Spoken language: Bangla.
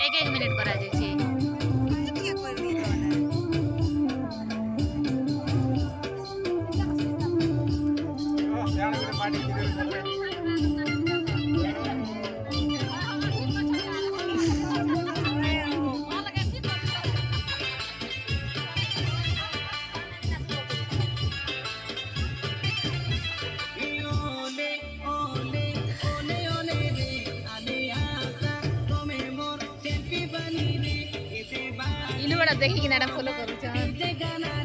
एक एक मिनिट करा जाय इनु बड़ा देखी कि नाडा फॉलो करू छ